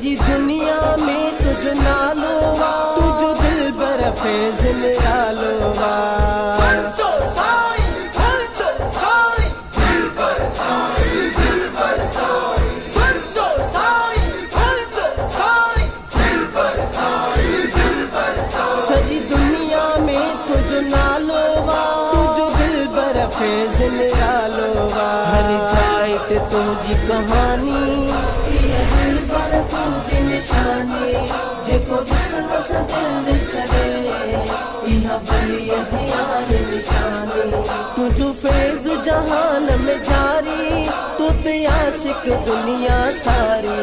सजी दुनिया में तुझ नालो तुझ दिल बर फैज़ निरालो सजी दुनिया में तुझ नालो तुझ दिल बर फैज़ निरालो हर जाए ते तुझी कहानी दिल बर तुझी निशानी जेको ॾिसण सां दिल छॾे इहा बलीअ जी आहे निशानी तुझो फैज़ जहान में जारी तो ते आशिक दुनिया सारी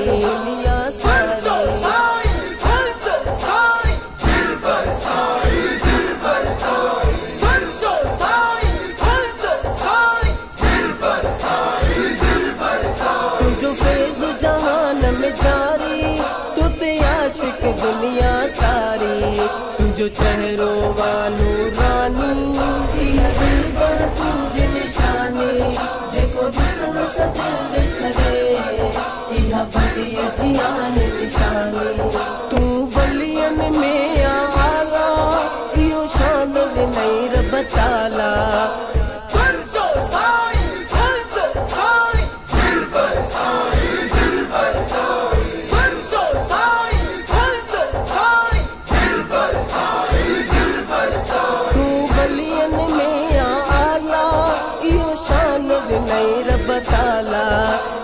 दुनिया सारी तुझो चेहरो वालू रानी इहा दिल बर तुझी निशानी जेको ॾिसण सां दिल छॾे इहा बलीअ जी आहे निशानी तूं वलियन में आला इहो शान ॾिनई रब ताला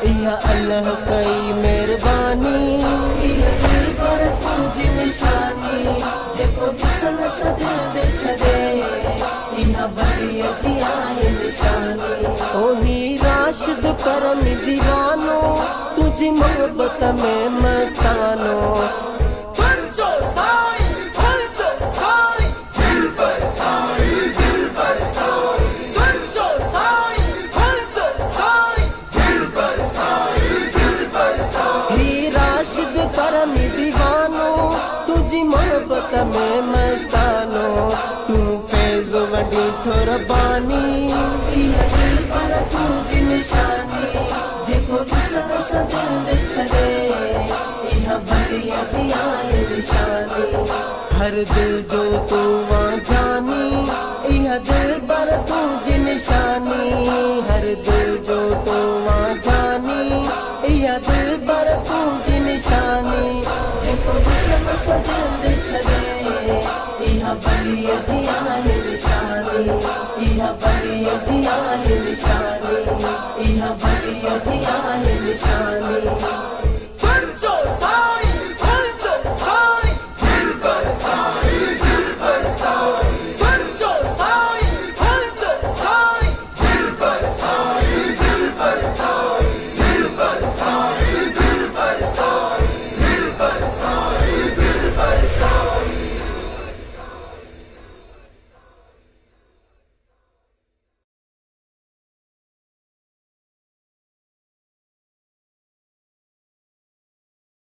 इहा अल्लाह कई मेहरबानी इहा दिल बर तुझी निशानी जेको ॾिसण सां दिल छॾे इहा बलीअ जी आहे निशानी ओ ही राशिद करम दीवानो तुझी मोहब्बत में मस्तानो तुझी मोहब्बत में मस्तानो तू फैज़ वडी थोरबानी इहा दिल बर तुझी निशानी जेको ॾिसण सां दिल छॾे इहा बलीअ जी आहे निशानी हर दिल जो तू वां जानी इहा दिल बर तुझी निशानी हर दिल जो तू वां जानी इहा दिल बर तुझी निशानी जेको ॾिसण सां दिल छॾे इहा बलीअ जी आहे निशानी इहा